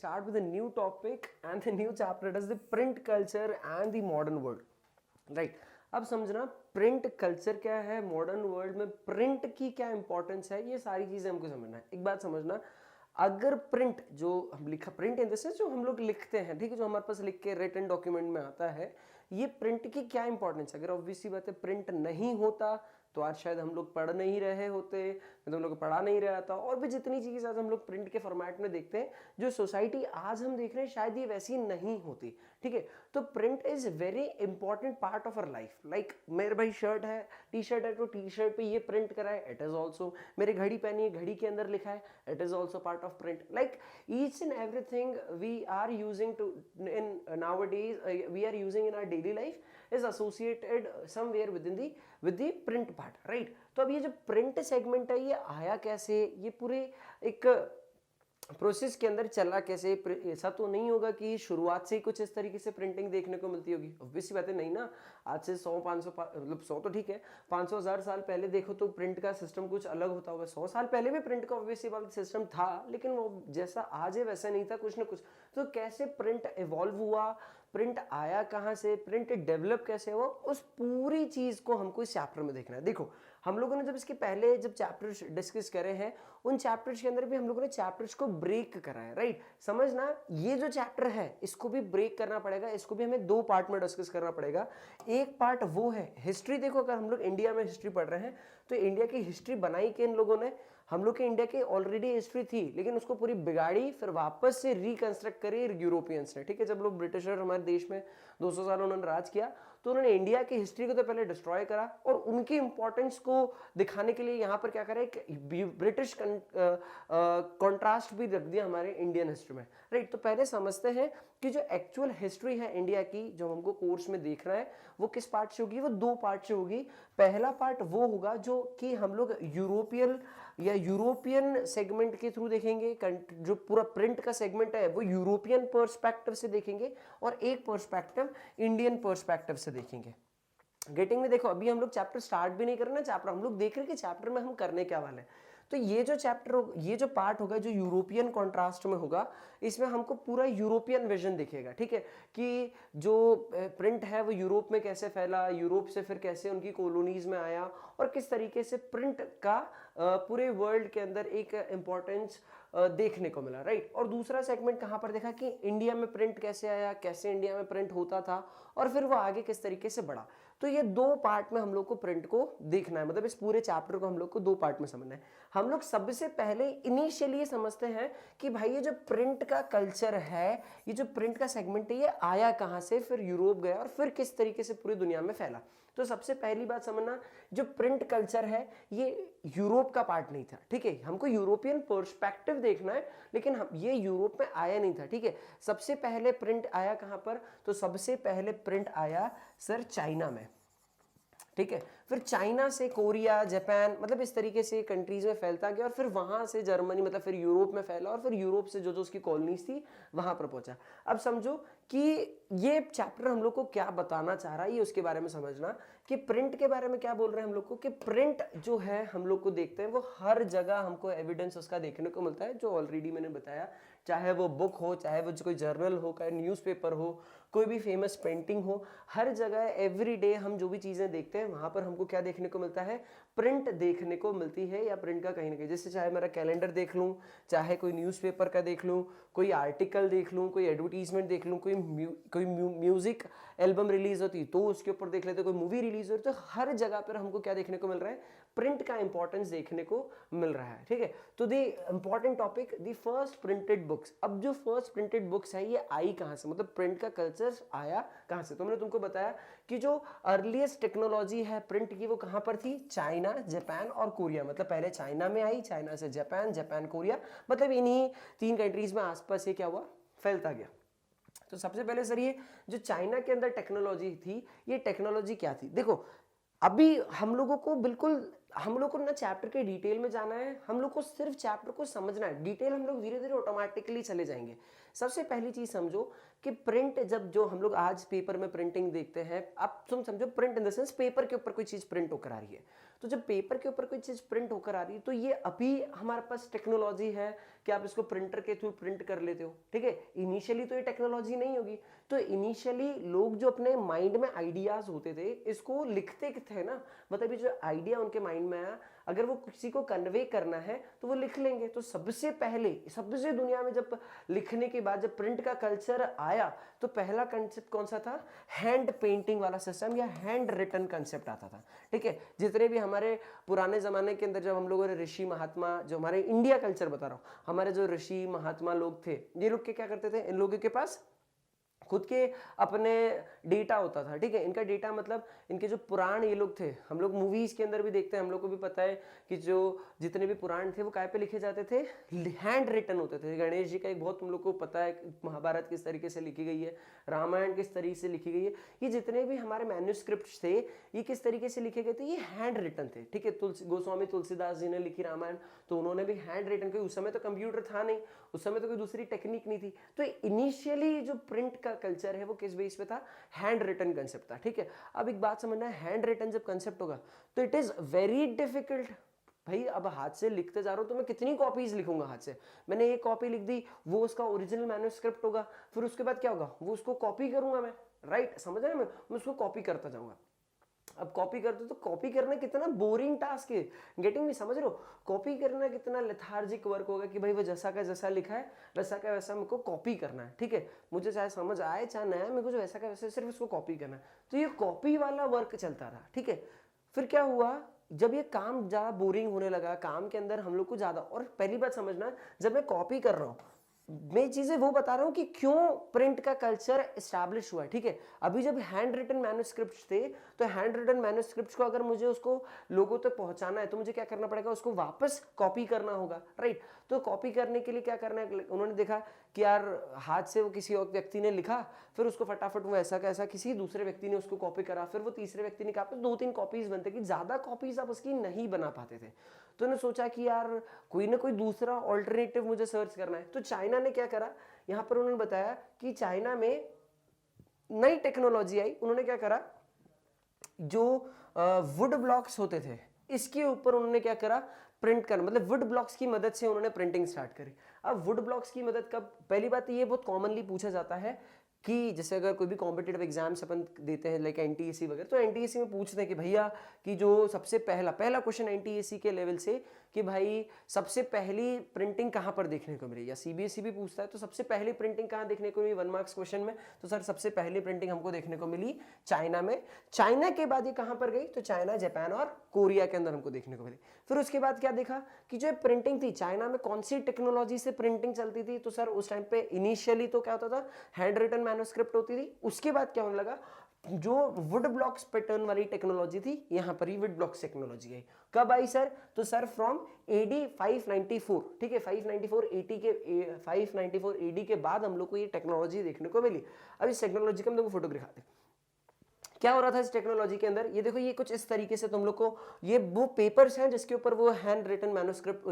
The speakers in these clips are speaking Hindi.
start with a new topic and the new chapter. It is the print culture and the modern world. Right. अब समझना प्रिंट कल्चर क्या है, मॉडर्न वर्ल्ड में प्रिंट की क्या इंपॉर्टेंस है, ये सारी चीजें हमको समझना है. एक बात समझना, अगर प्रिंट जो हम लिखा, प्रिंट इन द सेंस जो हम लोग लिखते हैं, ठीक है, जो हमारे पास लिख के रिटन डॉक्यूमेंट में आता है, ये प्रिंट की क्या इंपॉर्टेंस है. अगर ऑब्वियसली बात है प्रिंट नहीं होता तो आज शायद हम लोग पढ़ नहीं रहे होते, तो हम लोग को पढ़ा नहीं रहा था, और भी जितनी चीज़ें आज हम लोग प्रिंट के फॉर्मेट में देखते हैं, जो सोसाइटी आज हम देख रहे हैं शायद ये वैसी नहीं होती. ठीक है, तो print is very important part of our life. Like मेरे भाई शर्ट है, टी शर्ट है, तो टी शर्ट पे ये प्रिंट करा है, इट इज ऑल्सो. मेरे घड़ी पहनी है, घड़ी के अंदर लिखा है, it is also part of print. Like each and everything we are using to in nowadays, we are using in our daily life is associated somewhere with the print part, right? तो अब ये जो प्रिंट सेगमेंट है, ये आया कैसे, ये पूरे एक प्रोसेस के अंदर चला कैसे. ऐसा तो नहीं होगा कि शुरुआत से ही कुछ इस तरीके से प्रिंटिंग देखने को मिलती होगी, ऑब्वियसली बात है नहीं ना. आज से 100-500 मतलब 100 तो ठीक है, 500,000 साल पहले देखो तो प्रिंट का सिस्टम कुछ अलग होता होगा. 100 साल पहले भी प्रिंट का ऑब्वियसली बात सिस्टम था, लेकिन वो जैसा आज है वैसा नहीं था, कुछ ना कुछ. तो कैसे प्रिंट इवॉल्व हुआ, प्रिंट आया कहाँ से, प्रिंट डेवलप कैसे हुआ, उस पूरी चीज को हमको इस चैप्टर में देखना है. देखो हम लोगों ने जब इसके पहले जब चैप्टर्स डिस्कस करे हैं, उन चैप्टर्स के अंदर भी हम लोगों ने चैप्टर्स को ब्रेक करा है, राइट. समझना, ये जो चैप्टर है इसको भी ब्रेक करना पड़ेगा, इसको भी हमें 2 पार्ट में डिस्कस करना पड़ेगा. एक पार्ट वो है हिस्ट्री. देखो अगर हम लोग इंडिया में हिस्ट्री पढ़ रहे हैं तो इंडिया की हिस्ट्री बनाई किन लोगों ने, हम लोग के इंडिया की ऑलरेडी हिस्ट्री थी, लेकिन उसको पूरी बिगाड़ी, फिर वापस से रिकंस्ट्रक्ट करी यूरोपियंस ने. ठीक है, जब लोग ब्रिटिशर हमारे देश में 200 साल उन्होंने राज किया, तो उन्होंने इंडिया की हिस्ट्री को तो पहले डिस्ट्रॉय करा, और उनकी इंपॉर्टेंस को दिखाने के लिए यहाँ पर क्या करा, एक ब्रिटिश कॉन्ट्रास्ट भी रख दिया हमारे इंडियन हिस्ट्री में, राइट. तो पहले समझते हैं कि जो एक्चुअल हिस्ट्री है इंडिया की, जो हमको कोर्स में देखना है, वो किस पार्ट से होगी, वो 2 पार्ट से होगी. पहला पार्ट वो होगा जो कि हम लोग यूरोपियन सेगमेंट के थ्रू देखेंगे, जो पूरा प्रिंट का सेगमेंट है वो यूरोपियन पर्सपेक्टिव से देखेंगे, और एक पर्सपेक्टिव इंडियन पर्सपेक्टिव से देखेंगे. गेटिंग में देखो, अभी हम लोग चैप्टर स्टार्ट भी नहीं कर रहे ना, चैप्टर हम लोग देख रहे हैं कि चैप्टर में हम करने क्या वाले हैं. तो ये जो चैप्टर, ये जो पार्ट होगा जो यूरोपियन कॉन्ट्रास्ट में होगा, इसमें हमको पूरा यूरोपियन विजन दिखेगा. ठीक है, कि जो प्रिंट है वो यूरोप में कैसे फैला, यूरोप से फिर कैसे उनकी कॉलोनीज में आया, और किस तरीके से प्रिंट का पूरे वर्ल्ड के अंदर एक इंपॉर्टेंस देखने को मिला, राइट. और दूसरा सेगमेंट कहाँ पर देखा कि इंडिया में प्रिंट कैसे आया, कैसे इंडिया में प्रिंट होता था, और फिर वो आगे किस तरीके से बढ़ा. तो ये 2 पार्ट में हम लोग को प्रिंट को देखना है, मतलब इस पूरे चैप्टर को हम लोग को 2 पार्ट में समझना है. हम लोग सबसे पहले इनिशियली समझते हैं कि भाई ये जो प्रिंट का कल्चर है, ये जो प्रिंट का सेगमेंट है, ये आया कहाँ से, फिर यूरोप गया, और फिर किस तरीके से पूरी दुनिया में फैला. तो सबसे पहली बात समझना, जो प्रिंट कल्चर है ये यूरोप का पार्ट नहीं था. ठीक है, हमको यूरोपियन पर्सपेक्टिव देखना है, लेकिन ये यूरोप में आया नहीं था. ठीक है, सबसे पहले प्रिंट आया कहां पर, तो सबसे पहले प्रिंट आया सर चाइना में. ठीक है, फिर चाइना से कोरिया, जापान, मतलब इस तरीके से कंट्रीज में फैलता गया, और फिर वहां से जर्मनी, मतलब फिर यूरोप में फैला, और फिर यूरोप से जो जो उसकी कॉलोनीज थी वहां पर पहुंचा. अब समझो कि ये चैप्टर हम लोग को क्या बताना चाह रहा है, ये उसके बारे में समझना कि प्रिंट के बारे में क्या बोल रहे हैं हम लोग को, कि प्रिंट जो है हम लोग को देखते हैं वो हर जगह हमको एविडेंस उसका देखने को मिलता है, जो ऑलरेडी मैंने बताया, चाहे वो बुक हो, चाहे वो कोई जर्नल हो, चाहे न्यूज़पेपर हो, कोई भी फेमस पेंटिंग हो, हर जगह एवरी डे हम जो भी चीज़ें देखते हैं वहाँ पर हमको क्या देखने को मिलता है, प्रिंट देखने को मिलती है, या प्रिंट का कहीं ना कहीं, जैसे चाहे मेरा कैलेंडर देख लूँ, चाहे कोई न्यूज़पेपर का देख लूँ, कोई आर्टिकल देख लूँ, कोई एडवर्टीजमेंट देख लूँ, कोई म्यूजिक एल्बम रिलीज होती तो उसके ऊपर देख लेते, कोई मूवी रिलीज होती, तो हर जगह पर हमको क्या देखने को मिल रहा है, प्रिंट का इंपॉर्टेंस देखने को मिल रहा है. ठीक है, तो the important topic, the first printed books. अब जो फर्स्ट प्रिंटेड बुक्स है ये आई कहाँ से, मतलब प्रिंट का कल्चर आया कहाँ से. तो मैंने तुमको बताया कि जो अर्लीस्ट टेक्नोलॉजी है प्रिंट की वो कहाँ पर थी, चाइना, जापान और कोरिया. मतलब पहले चाइना में आई, चाइना से जापान, जापान कोरिया, मतलब इन्हीं 3 कंट्रीज में आसपास ये क्या हुआ, फैलता गया. तो सबसे पहले सर ये जो चाइना के अंदर टेक्नोलॉजी थी, ये टेक्नोलॉजी क्या थी. देखो अभी हम लोगों को बिल्कुल हम लोग को ना चैप्टर के डिटेल में जाना है, हम लोग को सिर्फ चैप्टर को समझना है, डिटेल हम लोग धीरे धीरे ऑटोमेटिकली चले जाएंगे। सबसे पहली चीज समझो कि प्रिंट, जब जो हम लोग आज पेपर में प्रिंटिंग देखते हैं, अब तुम समझो print in the sense paper के ऊपर कोई चीज प्रिंट होकर आ रही है। तो जब पेपर के ऊपर कोई चीज प्रिंट होकर आ रही है तो ये अभी हमारे पास टेक्नोलॉजी है कि आप इसको प्रिंटर के थ्रू प्रिंट कर लेते हो, ठीक है। इनिशियली तो ये टेक्नोलॉजी नहीं होगी, तो इनिशियली लोग जो अपने माइंड में आइडियाज होते थे इसको लिखते थे ना, मतलब ये जो आइडिया उनके माइंड में आया, अगर वो किसी को कन्वे करना है तो वो लिख लेंगे। तो सबसे पहले, सबसे दुनिया में जब लिखने के बाद जब प्रिंट का कल्चर आया तो पहला कंसेप्ट कौन सा था? हैंड पेंटिंग वाला सिस्टम या हैंड रिटन कंसेप्ट आता था, ठीक है। जितने भी हमारे पुराने जमाने के अंदर जब हम लोगों ने ऋषि महात्मा, जो हमारे इंडिया कल्चर बता रहा हूँ, हमारे जो ऋषि महात्मा लोग थे, ये लोग के क्या करते थे, इन लोगों के पास खुद के अपने डेटा होता था, ठीक है। इनका डेटा मतलब इनके जो पुराण ये लोग थे, हम लोग मूवीज के अंदर भी देखते हैं, हम लोग को भी पता है कि जो जितने भी पुराण थे वो काय पे लिखे जाते थे? हैंड रिटन होते थे। गणेश जी का एक बहुत तुम लोग को पता है, महाभारत किस तरीके से लिखी गई है, रामायण किस तरीके से लिखी गई है, ये जितने भी हमारे मैन्युस्क्रिप्ट थे ये किस तरीके से लिखे गए थे? ये हैंड रिटन थे, ठीक है। गोस्वामी तुलसीदास जी ने लिखी रामायण, तो उन्होंने भी हैंड रिटन, क्योंकि उस समय तो कंप्यूटर था नहीं, उस समय तो कोई दूसरी टेक्निक नहीं थी। तो इनिशियली जो प्रिंट का कल्चर है वो किस बेस पे था? हैंड रिटन कंसेप्ट था, ठीक है। अब एक बात समझना है, हैंड रिटन जब कंसेप्ट होगा तो इट इज वेरी डिफिकल्ट। भाई अब हाथ से लिखते जा रहा हूं तो मैं कितनी कॉपीज लिखूंगा हाथ से? मैंने एक कॉपी लिख दी, वो उसका ओरिजिनल मैन्युस्क्रिप्ट होगा, फिर उसके बाद क्या होगा? वो उसको कॉपी करूंगा मैं, राइट, समझ रहे हैं? मैं उसको कॉपी करता जाऊंगा। अब कॉपी करते तो कॉपी करना कितना बोरिंग टास्क है, गेटिंग मी, समझ रहे हो? कॉपी करना कितना लेथार्जिक वर्क होगा कि भाई वो जैसा का जैसा लिखा है वैसा का वैसा मेरे को कॉपी करना है, ठीक है। मुझे चाहे समझ आए चाहे ना आए, मेरे को जो वैसा का वैसा सिर्फ उसको कॉपी करना है। तो ये कॉपी वाला वर्क चलता रहा, ठीक है। फिर क्या हुआ? जब ये काम ज्यादा बोरिंग होने लगा, काम के अंदर हम लोग को ज्यादा, और पहली बात समझना, जब मैं कॉपी कर रहा हूँ, मैं चीजें वो बता रहा हूं कि क्यों प्रिंट का कल्चर एस्टैब्लिश हुआ है, ठीक है। अभी जब हैंड रिटन मैन्युस्क्रिप्ट्स थे, तो हैंड रिटन मैन्युस्क्रिप्ट्स को अगर मुझे उसको लोगों तक पहुंचाना है तो मुझे क्या करना पड़ेगा? उसको वापस कॉपी करना होगा, राइट। तो कॉपी करने के लिए क्या करना है? उन्होंने देखा कि यार हाथ से वो किसी और व्यक्ति ने लिखा, फिर उसको फटाफट वो ऐसा का ऐसा किसी दूसरे व्यक्ति ने उसको कॉपी करा, फिर वो तीसरे व्यक्ति ने कहा, तो 2-3 कॉपीज बनते कि ज्यादा कॉपीज आप उसकी नहीं बना पाते थे। तो उन्होंने सोचा कि यार कोई ना कोई दूसरा ऑल्टरनेटिव मुझे सर्च करना है। तो चाइना ने क्या करा, यहां पर उन्होंने बताया कि चाइना में नई टेक्नोलॉजी आई। उन्होंने क्या करा, जो वुड ब्लॉक्स होते थे इसके ऊपर उन्होंने क्या करा? प्रिंट कर, मतलब वुड ब्लॉक्स की मदद से उन्होंने प्रिंटिंग स्टार्ट करी। अब वुड ब्लॉक्स की मदद कब? पहली बात ये बहुत कॉमनली पूछा जाता है कि जैसे अगर कोई भी कॉम्पिटिटिव एग्जाम्स अपन देते हैं लाइक एनटीएसी वगैरह, तो एनटीएसी में पूछते हैं कि भैया कि जो सबसे पहला क्वेश्चन एनटीएसी के लेवल से कि भाई सबसे पहली प्रिंटिंग कहाँ पर देखने को मिली, या सीबीएसई भी पूछता है तो सबसे पहली प्रिंटिंग कहाँ देखने को मिली 1 मार्क्स क्वेश्चन में, तो सर सबसे पहली प्रिंटिंग हमको देखने को मिली चाइना में। चाइना के बाद ये कहाँ पर गई? तो चाइना, जापान और कोरिया के अंदर हमको देखने को मिली। फिर उसके बाद क्या देखा कि जो प्रिंटिंग थी चाइना में, कौन सी टेक्नोलॉजी से प्रिंटिंग चलती थी? तो सर उस टाइम पे इनिशियली तो क्या होता था? हैंड रिटन मैन्युस्क्रिप्ट होती थी। उसके बाद क्या होने लगा? जो वुड ब्लॉक्स पैटर्न वाली टेक्नोलॉजी थी, यहां पर ही वुड ब्लॉक्स टेक्नोलॉजी आई। कब आई सर? तो सर फ्रॉम एडी 594, ठीक है, 594 एडी के बाद हम लोग को ये टेक्नोलॉजी देखने को मिली। अब इस टेक्नोलॉजी का हम लोग फोटो दिखाते हैं। क्या हो रहा था इस टेक्नोलॉजी के अंदर? ये देखो, ये कुछ इस तरीके से तुम लोग को, ये वो पेपर्स हैं जिसके ऊपर वो हैंड रिटन मैन्युस्क्रिप्ट,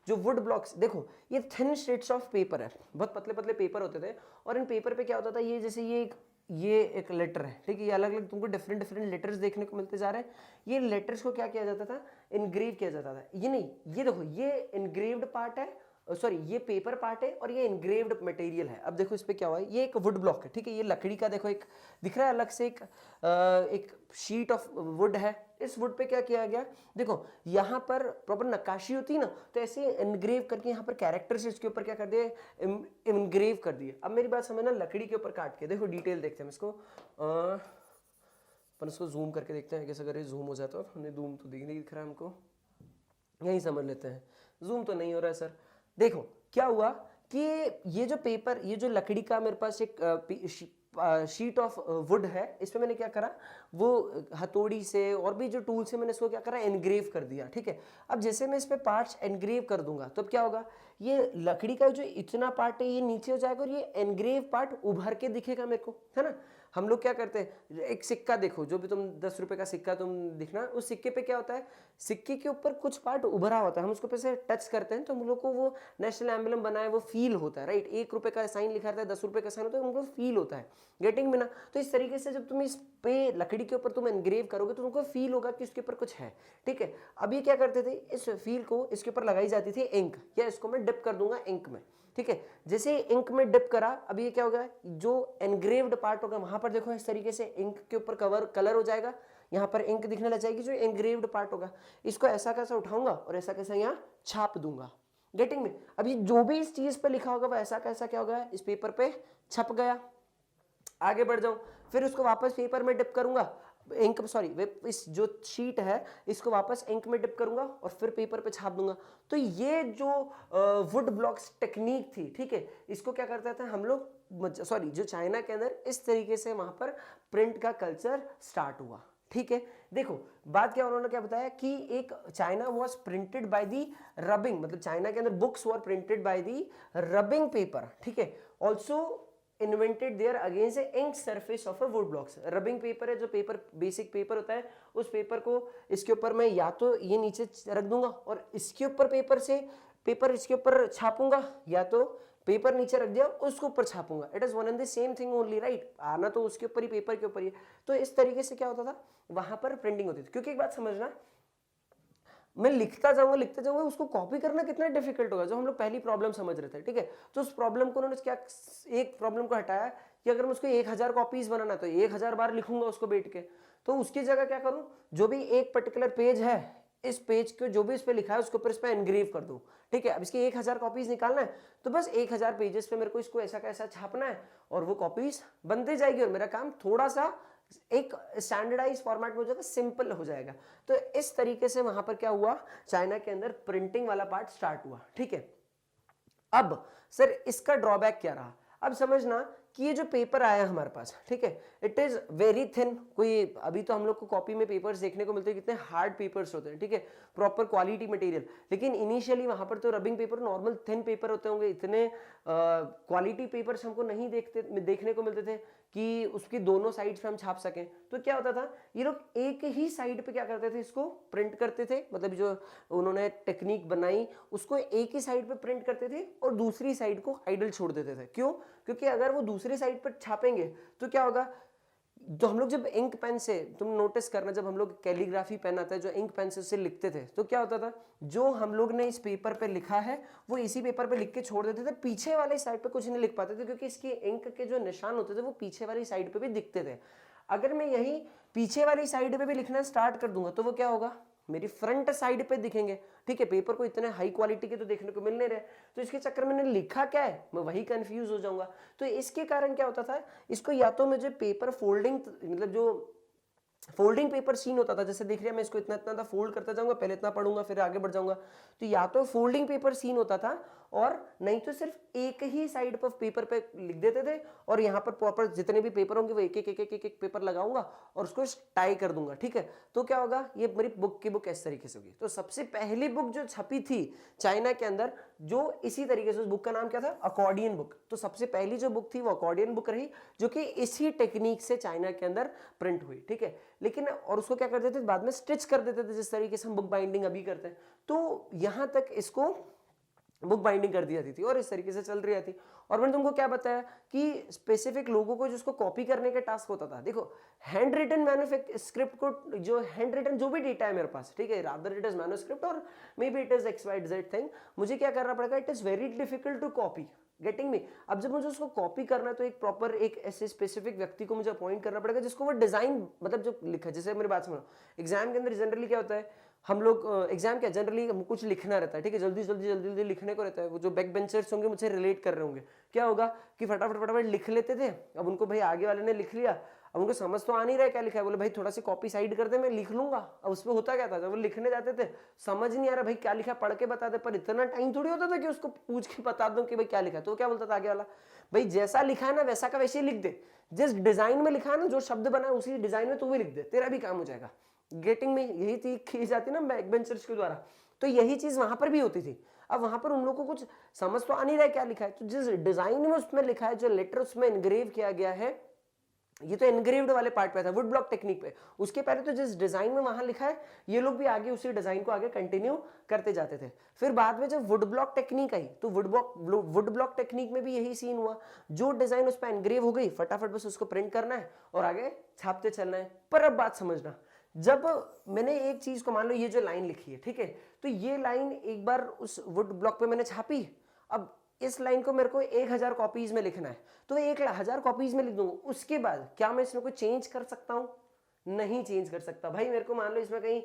जो वुड ब्लॉक्स, देखो ये थिन शीट्स ऑफ पेपर है, बहुत पतले पतले पेपर होते थे। और इन पेपर पे क्या होता था, ये जैसे ये एक लेटर है, ठीक है, ये अलग अलग तुमको डिफरेंट लेटर्स देखने को मिलते जा रहे हैं। ये लेटर्स को क्या किया जाता था? इनग्रेव किया जाता था। ये नहीं, ये देखो, ये इनग्रेव्ड पार्ट है, सॉरी ये पेपर पार्ट है और ये इनग्रेव्ड मटेरियल है। अब देखो इस पे क्या हुआ है, ये एक वुड ब्लॉक है, ठीक है, ये लकड़ी का देखो एक दिख रहा है अलग से एक शीट ऑफ वुड है। इस वुड पे क्या किया गया? देखो यहाँ पर प्रॉपर नक्काशी होती है ना, तो ऐसे इनग्रेव करके यहाँ पर कैरेक्टर्स इसके ऊपर क्या कर दिए? इनग्रेव कर दिए। अब मेरी बात समझना, लकड़ी के ऊपर काट के देखो, डिटेल देखते हैं इसको, पर इसको जूम करके देखते हैं, कैसे अगर ये जूम हो जाता है, हमने जूम तो दिख रहा है हमको, यही समझ लेते हैं। जूम तो नहीं हो रहा है सर। देखो क्या हुआ कि ये जो पेपर, ये जो लकड़ी का मेरे पास एक शीट ऑफ वुड है, इसमें मैंने क्या करा, वो हथौड़ी से और भी जो टूल से मैंने इसको क्या करा, एनग्रेव कर दिया, ठीक है। अब जैसे मैं इस पे पार्ट्स एनग्रेव कर दूंगा तो अब क्या होगा, ये लकड़ी का जो इतना पार्ट है ये नीचे हो जाएगा और ये एनग्रेव पार्ट उभर के दिखेगा मेरे को, है ना। हम लोग क्या करते हैं, एक सिक्का देखो, जो भी तुम 10 रुपए का सिक्का तुम दिखना, उस सिक्के पे क्या होता है, सिक्के के ऊपर कुछ पार्ट उभरा होता है, हम उसको पैसे टच करते हैं तो हम लोग को वो नेशनल एम्बलम बना है वो फील होता है, राइट। 1 रुपए का साइन लिखा रहता है, 10 रुपए का साइन होता है, उनको फील होता है, गेटिंग में ना। तो इस तरीके से जब तुम इस पे लकड़ी के ऊपर तुम एनग्रेव करोगे तो तुमको फील होगा कि उसके ऊपर कुछ है, ठीक है। अब ये क्या करते थे, इस फील को इसके ऊपर लगाई जाती थी इंक, या इसको मैं डिप कर दूंगा इंक में, ठीक है। जैसे इंक में डिप करा, अब ये क्या होगा, जो एनग्रेव्ड पार्ट होगा वहां पर देखो इस तरीके से इंक के ऊपर कलर हो जाएगा, यहाँ पर इंक दिखने लग जाएगी जो एनग्रेव्ड पार्ट होगा। इसको ऐसा कैसा उठाऊंगा और ऐसा कैसा यहाँ छाप दूंगा, गेटिंग में। अभी जो भी इस चीज पे लिखा होगा वो ऐसा कैसा क्या होगा, इस पेपर पे छप गया। आगे बढ़ जाऊं, फिर उसको वापस पेपर में डिप करूंगा, इंक सॉरी इस जो शीट है इसको वापस इंक में डिप करूंगा और फिर पेपर पे छाप दूंगा। तो ये जो वुड ब्लॉक्स टेक्निक थी, ठीक है, इसको क्या करते थे हम लोग, सॉरी जो चाइना के अंदर इस तरीके से वहां पर प्रिंट का कल्चर स्टार्ट हुआ, ठीक है। देखो बात क्या, उन्होंने क्या बताया कि एक China was printed by the rubbing, मतलब चाइना के अंदर books were printed by the rubbing paper, ठीक है। Also invented there against ink surface of a wood blocks. Rubbing paper है जो पेपर बेसिक पेपर होता है, उस पेपर को इसके ऊपर मैं या तो ये नीचे रख दूंगा और इसके ऊपर पेपर इसके ऊपर छापूंगा, या तो पेपर नीचे रख दिया उसके ऊपर छापूंगा। It is one and the same thing only, right. आना तो उसके ऊपर ही, पेपर के ऊपर ही। तो इस तरीके से क्या होता था, वहां पर प्रिंटिंग होती थी। क्योंकि एक बात समझना, मैं लिखता जाऊंगा, उसको कॉपी करना कितना डिफिकल्ट होगा, जो हम लोग पहली प्रॉब्लम समझ रहे थे, ठीक है। तो उस प्रॉब्लम को उन्होंने क्या, एक प्रॉब्लम को हटाया कि अगर मैं उसको 1000 कॉपीज बनाना तो 1000 बार लिखूंगा उसको बैठ के, तो उसकी जगह क्या करूं, जो भी एक पर्टिकुलर पेज है, इस पेज को जो भी इस पे लिखा है उसके ऊपर इस पे एनग्रेव कर दूं, ठीक है। अब इसकी 1000 कॉपीज निकालना है तो बस 1000 पेजेस पे मेरे को इसको ऐसा कैसा छापना है और वो कॉपीज बनती जाएगी और मेरा काम थोड़ा सा एक स्टैंडर्डाइज फॉर्मेट में हो जाएगा, सिंपल हो जाएगा। तो इस तरीके से वहां पर क्या हुआ, चाइना के अंदर प्रिंटिंग वाला पार्ट स्टार्ट हुआ, ठीक है। अब सर इसका ड्रॉबैक क्या रहा, अब समझना कि ये जो पेपर आया हमारे पास, ठीक है, इट इज वेरी थिन। कोई अभी तो हम लोग को कॉपी में पेपर्स देखने को मिलते हैं, कितने हार्ड पेपर्स होते हैं, ठीक है, प्रॉपर क्वालिटी मटेरियल। लेकिन इनिशियली वहां पर तो rubbing paper normal thin paper होते होंगे, इतने क्वालिटी पेपर्स हमको नहीं देखने को मिलते थे कि उसकी दोनों साइड्स पे हम छाप सकें। तो क्या होता था, ये लोग एक ही साइड पे क्या करते थे, इसको प्रिंट करते थे, मतलब जो उन्होंने टेक्निक बनाई उसको एक ही साइड पे प्रिंट करते थे और दूसरी साइड को आइडल छोड़ देते थे। क्यों, क्योंकि अगर वो दूसरी साइड पर छापेंगे तो क्या होगा, तो हम लोग जब इंक पेन से, तुम नोटिस करना, जब हम लोग कैलीग्राफी पेन आता है जो इंक पेन से उससे लिखते थे, तो क्या होता था, जो हम लोग ने इस पेपर पे लिखा है वो इसी पेपर पे लिख के छोड़ देते थे, पीछे वाली साइड पे कुछ नहीं लिख पाते थे, क्योंकि इसकी इंक के जो निशान होते थे वो पीछे वाली साइड पे भी दिखते थे। अगर मैं यही पीछे वाली साइड पे भी लिखना स्टार्ट कर दूंगा तो वो क्या होगा, मेरी फ्रंट साइड पे दिखेंगे, ठीक है। पेपर को इतने हाई क्वालिटी के तो देखने को मिल नहीं रहे, तो इसके चक्कर में मैंने लिखा क्या है, मैं वही कंफ्यूज हो जाऊंगा। तो इसके कारण क्या होता था, इसको या तो मुझे पेपर फोल्डिंग, मतलब जो फोल्डिंग पेपर सीन होता था, जैसे देख रहे हैं मैं इसको इतना इतना फोल्ड करता जाऊंगा, पहले इतना पढ़ूंगा फिर आगे बढ़ जाऊंगा, तो या तो फोल्डिंग पेपर सीन होता था और नहीं तो सिर्फ एक ही साइड पर पेपर पे लिख देते थे और यहाँ पर प्रॉपर जितने भी पेपर होंगे वो एक एक पेपर लगाऊंगा और उसको टाई कर दूंगा, ठीक है। तो क्या होगा, ये मेरी बुक की बुक इस तरीके से होगी। तो सबसे पहली बुक जो छपी थी चाइना के अंदर, जो इसी तरीके से, उस बुक का नाम क्या था, अकॉर्डियन बुक। तो सबसे पहली जो बुक थी वो अकॉर्डियन बुक रही, जो कि इसी टेक्निक से चाइना के अंदर प्रिंट हुई, ठीक है। लेकिन और उसको क्या करते थे, बाद में स्टिच कर देते थे, जिस तरीके से हम बुक बाइंडिंग अभी करते हैं। तो यहां तक इसको बुक बाइंडिंग कर दी जाती थी और इस तरीके से चल रही थी। और मैंने तुमको क्या बताया कि स्पेसिफिक लोगों को जिसको कॉपी करने का टास्क होता था, देखो हैंड रिटन मैन्युफैक्चर को, जो हैंड रिटन जो भी डेटा है मेरे पास, ठीक है, रादर इट इज मैन्युस्क्रिप्ट और maybe it is XYZ thing, मुझे क्या करना पड़ेगा, it is very difficult to copy, getting me. अब जब मुझे उसको कॉपी करना है तो एक प्रॉपर एक ऐसे स्पेसिफिक व्यक्ति को मुझे अपॉइंट करना पड़ेगा जिसको वो डिजाइन, मतलब जो लिखा, जैसे मेरी बात सुनो, एग्जाम के अंदर जनरली क्या होता है, हम लोग एग्जाम क्या जनरली कुछ लिखना रहता है, ठीक है, जल्दी लिखने को रहता है। वो जो बैक बेंचर्स होंगे मुझसे रिलेट कर रहे होंगे, क्या होगा कि फटाफट लिख लेते थे। अब उनको भाई आगे वाले ने लिख लिया, अब उनको समझ तो आ नहीं रहा है क्या लिखा है, बोले भाई थोड़ा सी कॉपी साइड कर दे मैं लिख लूंगा। अब उसमें होता क्या था, जब वो लिखने जाते थे समझ नहीं आ रहा भाई क्या लिखा, पढ़ के बता दे, पर इतना टाइम थोड़ी होता था कि उसको पूछ के बता दूं कि भाई क्या लिखा है। तो क्या बोलता था आगे वाला, भाई जैसा लिखा है ना वैसा का वैसे ही लिख दे, जिस डिजाइन में लिखा है ना, जो शब्द बना है उसी डिजाइन में तू भी लिख दे, तेरा भी काम हो जाएगा। गेटिंग में यही चीज की जाती ना बैक बेंचर्स के द्वारा, तो यही चीज वहां पर भी होती थी। अब वहां पर उन लोगों को कुछ समझ तो आ नहीं रहा है क्या लिखा है, तो जिस डिजाइन में उसमें लिखा है, जो लेटर उसमें इनग्रेव किया गया है, ये तो एनग्रेव्ड वाले पार्ट पे था, वुड ब्लॉक टेक्निक पे। उसके पहले तो जिस डिजाइन में वहां लिखा है ये लोग भी आगे उसी डिजाइन को आगे कंटिन्यू करते जाते थे। फिर बाद में जब वुड ब्लॉक टेक्निक आई तो वुड ब्लॉक टेक्निक में भी यही सीन हुआ, जो डिजाइन उस पर एनग्रेव हो गई फटाफट बस उसको प्रिंट करना है और आगे छापते चलना है। पर अब बात समझना, जब मैंने एक चीज को, मान लो ये जो लाइन लिखी है, ठीक है, तो ये लाइन एक बार उस वुड ब्लॉक पे मैंने छापी, अब इस लाइन को मेरे को 1000 कॉपीज में लिखना है तो 1000 कॉपीज में लिख दूंगा। उसके बाद क्या मैं इसमें कोई चेंज कर सकता हूं? नहीं चेंज कर सकता भाई। मेरे को मान लो इसमें कहीं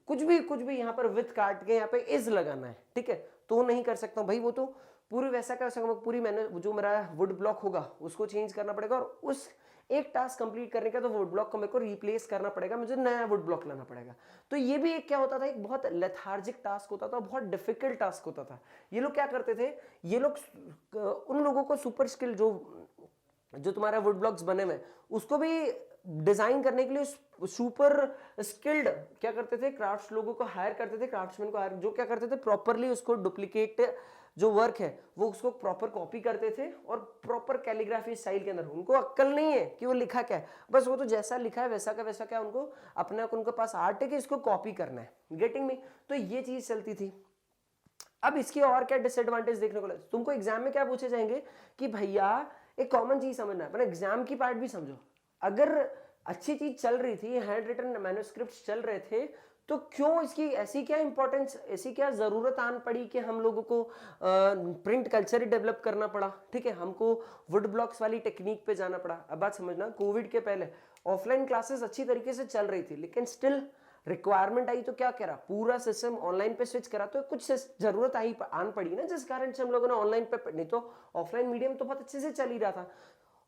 कुछ भी यहाँ पर विथ काट के यहाँ पे इज लगाना है, ठीक है, तो नहीं कर सकता हूँ भाई। वो तो पूरी वैसा कर सकता हूँ, पूरी मैंने जो मेरा वुड ब्लॉक होगा उसको चेंज करना पड़ेगा और उस एक टास्क कंप्लीट करने का तो वुड ब्लॉक को मेरे को रिप्लेस करना पड़ेगा, मुझे नया वुड ब्लॉक लाना पड़ेगा। तो ये भी एक क्या होता था, एक बहुत लेथार्जिक टास्क होता था, बहुत डिफिकल्ट टास्क होता था। ये लोग क्या करते थे, ये लोग उन लोगों को सुपर स्किल जो तुम्हारा वुड ब्लॉक्स बने हुए उसको भी डिजाइन करने के लिए सुपर स्किल्ड क्या करते थे, क्राफ्ट्स लोगों को हायर करते थे, क्राफ्ट्समैन को हायर, जो क्या करते थे प्रॉपरली उसको डुप्लीकेट जो वर्क है वो उसको प्रॉपर कॉपी करते थे और प्रॉपर कैलीग्राफी स्टाइल के अंदर। उनको अक्ल नहीं है कि वो लिखा क्या है, बस वो तो जैसा लिखा है वैसा का वैसा क्या उनको अपने उनके पास आर्ट है कि इसको कॉपी करना है। Getting me? तो ये चीज चलती थी। अब इसकी और क्या डिसएडवांटेज देखने को लगा, तुमको एग्जाम में क्या पूछे जाएंगे कि भैया एक कॉमन चीज समझना है, पर एग्जाम की पार्ट भी समझो। अगर अच्छी चीज चल रही थी, हैंड रिटन मैन्युस्क्रिप्ट्स चल रहे थे, तो क्यों इसकी ऐसी क्या इंपॉर्टेंस, ऐसी क्या जरूरत आन पड़ी कि हम लोगों को प्रिंट कल्चर ही डेवलप करना पड़ा, ठीक है, हमको वुड ब्लॉक्स वाली टेक्निक पे जाना पड़ा। अब बात समझना, कोविड के पहले ऑफलाइन क्लासेस अच्छी तरीके से चल रही थी, लेकिन स्टिल रिक्वायरमेंट आई तो क्या करा, पूरा सिस्टम ऑनलाइन पे स्विच करा, तो कुछ जरूरत आई आन पड़ी ना, जिस कारण से हम लोगों ने ऑनलाइन पे, नहीं तो ऑफलाइन मीडियम तो बहुत अच्छे से चल ही रहा था।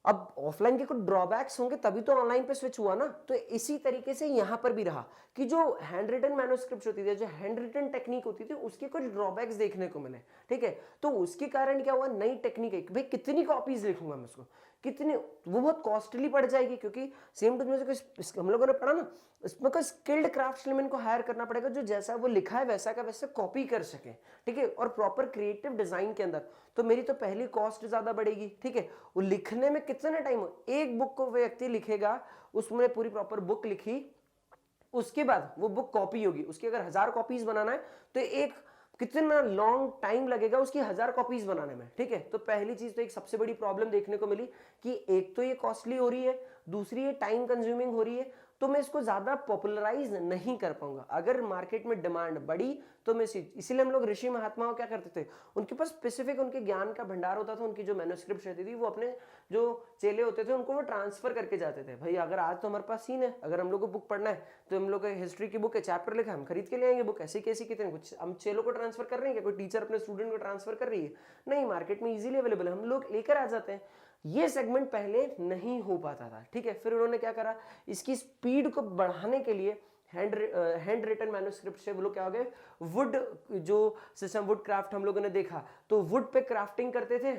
अब ऑफलाइन के कुछ ड्रॉबैक्स होंगे तभी तो ऑनलाइन पे स्विच हुआ ना। तो इसी तरीके से यहां पर भी रहा कि जो हैंड रिटन मैन्युस्क्रिप्ट्स होती थी, जो हैंड रिटन टेक्निक होती थी, उसके कुछ ड्रॉबैक्स देखने को मिले, ठीक है। तो उसके कारण क्या हुआ, नई टेक्निक है, भाई कितनी कॉपीज लिखूंगा मैं उसको, कितने, वो बहुत कॉस्टली पड़ जाएगी, क्योंकि सेम टू हम लोगों ने पढ़ा ना, इसमें कोई स्किल्ड क्राफ्ट्समैन को हायर करना पड़ेगा जो जैसा वो लिखा है वैसा का वैसे कॉपी कर सके, ठीक है, और प्रॉपर क्रिएटिव डिजाइन के अंदर। तो मेरी तो पहली कॉस्ट ज्यादा बढ़ेगी, ठीक है। वो लिखने में कितना टाइम हो, एक बुक को व्यक्ति लिखेगा, उसमें पूरी प्रॉपर बुक लिखी, उसके बाद वो बुक कॉपी होगी, उसकी अगर 1000 कॉपीज बनाना है तो एक कितना लॉन्ग टाइम लगेगा उसकी 1000 कॉपीज बनाने में, ठीक है। तो पहली चीज तो एक सबसे बड़ी प्रॉब्लम देखने को मिली कि एक तो ये कॉस्टली हो रही है, दूसरी ये टाइम कंज्यूमिंग हो रही है, तो मैं इसको ज्यादा पॉपुलराइज नहीं कर पाऊंगा। अगर मार्केट में डिमांड बढ़ी तो मैं इसीलिए हम लोग ऋषि महात्माओं क्या करते थे, उनके पास स्पेसिफिक उनके ज्ञान का भंडार होता था, उनकी जो मैन्युस्क्रिप्ट रहती थी वो अपने जो चेले होते थे उनको वो ट्रांसफर करके जाते थे। भाई अगर आज तो हमारे पास सीन है, अगर हम लोग को बुक पढ़ना है तो हम लोग हिस्ट्री की बुक है, चैप्टर लिखा है, हम खरीद के ले आएंगे बुक, ऐसी कैसी कितने कुछ हम चेलों को ट्रांसफर कर रहे हैं क्या, कोई टीचर अपने स्टूडेंट को ट्रांसफर कर रही है, नहीं, मार्केट में इजीली अवेलेबल है, हम लोग लेकर आ जाते हैं। ये सेगमेंट पहले नहीं हो पाता था, ठीक है। फिर उन्होंने क्या करा, इसकी स्पीड को बढ़ाने के लिए हैंड रिटन मैन्युस्क्रिप्ट से वो लोग क्या हो गए, वुड जो सिस्टम, वुड क्राफ्ट हम लोगों ने देखा, तो वुड पे क्राफ्टिंग करते थे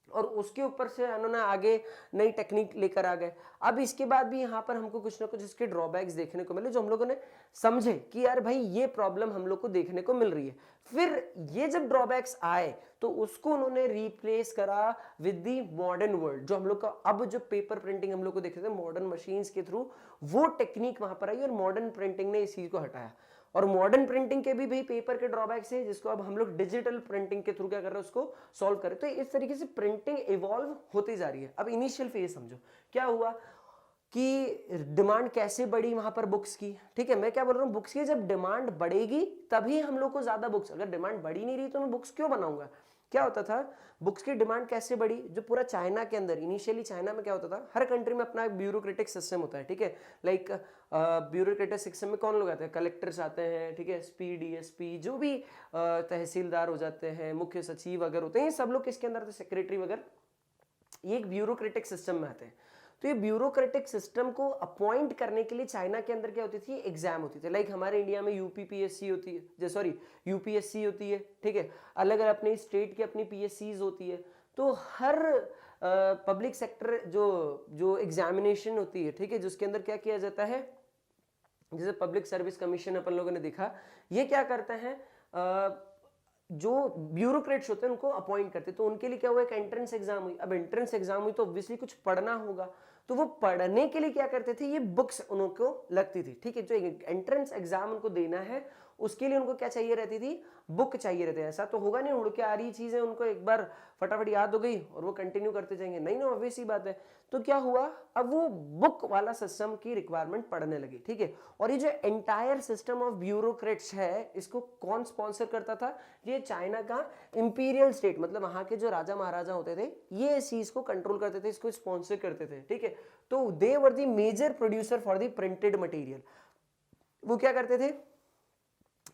और उसके ऊपर से उन्होंने आगे नई टेक्निक लेकर आ गए। अब इसके बाद भी यहाँ पर हमको कुछ ना कुछ इसके ड्रॉबैक्स देखने को मिले, जो हम लोगों ने समझे कि यार भाई ये प्रॉब्लम हम लोग को देखने को मिल रही है। फिर ये जब ड्रॉबैक्स आए तो उसको उन्होंने रिप्लेस करा विद दी मॉडर्न वर्ल्ड, जो हम लोग का अब जो पेपर प्रिंटिंग हम लोग को देखते थे मॉडर्न मशीन्स के थ्रू, वो टेक्निक वहां पर आई और मॉडर्न प्रिंटिंग ने इस चीज को हटाया। और मॉडर्न प्रिंटिंग के भी भाई पेपर के ड्रॉबैक्स है, जिसको अब हम लोग डिजिटल प्रिंटिंग के थ्रू क्या कर रहे हैं, उसको सॉल्व करें। तो इस तरीके से प्रिंटिंग इवॉल्व होती जा रही है। अब इनिशियल फेज समझो क्या हुआ कि डिमांड कैसे बढ़ी वहां पर बुक्स की, ठीक है। मैं क्या बोल रहा हूँ, बुक्स की जब डिमांड बढ़ेगी तभी हम लोग को ज्यादा बुक्स, अगर डिमांड बढ़ी नहीं रही तो मैं बुक्स क्यों बनाऊंगा। क्या होता था, बुक्स की डिमांड कैसे बढ़ी, जो पूरा चाइना के अंदर, इनिशियली चाइना में क्या होता था, हर कंट्री में अपना एक ब्यूरोक्रेटिक सिस्टम होता है, ठीक है। लाइक ब्यूरोक्रेटिक सिस्टम में कौन लोग आते हैं, कलेक्टर्स आते हैं, ठीक है, एसपी डीएसपी जो भी तहसीलदार हो जाते हैं, मुख्य सचिव अगर होते हैं, ये सब लोग किसके अंदर आते हैं, सेक्रेटरी वगैरह, ये एक ब्यूरोक्रेटिक सिस्टम में आते हैं। तो ये ब्यूरोक्रेटिक सिस्टम को अपॉइंट करने के लिए चाइना के अंदर क्या होती थी, एग्जाम होती थी। लाइक हमारे इंडिया में यूपीपीएससी होती है, सॉरी यूपीएससी होती है, ठीक है, अलग अलग अपनी स्टेट की अपनी पीएससीज होती है। तो हर पब्लिक सेक्टर जो एग्जामिनेशन होती है, ठीक है, जिसके अंदर क्या किया जाता है, जैसे पब्लिक सर्विस कमीशन अपन लोगों ने देखा, ये क्या करते हैं, जो ब्यूरोक्रेट्स होते हैं उनको अपॉइंट करते, तो उनके लिए क्या हुआ, एक एंट्रेंस एग्जाम हुई। अब एंट्रेंस एग्जाम हुई तो ऑब्वियसली कुछ पढ़ना होगा, तो वो पढ़ने के लिए क्या करते थे, ये बुक्स उनको लगती थी, ठीक है। जो एंट्रेंस एग्जाम उनको देना है उसके लिए उनको क्या चाहिए रहती थी, बुक चाहिए रहती है। ऐसा तो होगा नहीं उड़ के आ रही चीजें उनको एक बार फटाफट याद हो गई और वो कंटिन्यू करते जाएंगे, नहीं ना, ऑब्वियस ही बात है। तो क्या हुआ, अब वो बुक वाला सिस्टम की रिक्वायरमेंट पढ़ने लगी, ठीक है। और ये जो एंटायर सिस्टम ऑफ ब्यूरोक्रेट्स है, इसको कौन स्पॉन्सर करता था, ये चाइना का इंपीरियल स्टेट, मतलब वहां के जो राजा महाराजा होते थे, ये इस चीज को कंट्रोल करते थे, इसको स्पॉन्सर करते थे, ठीक है। तो they were the major producer for the printed material. वो क्या करते थे,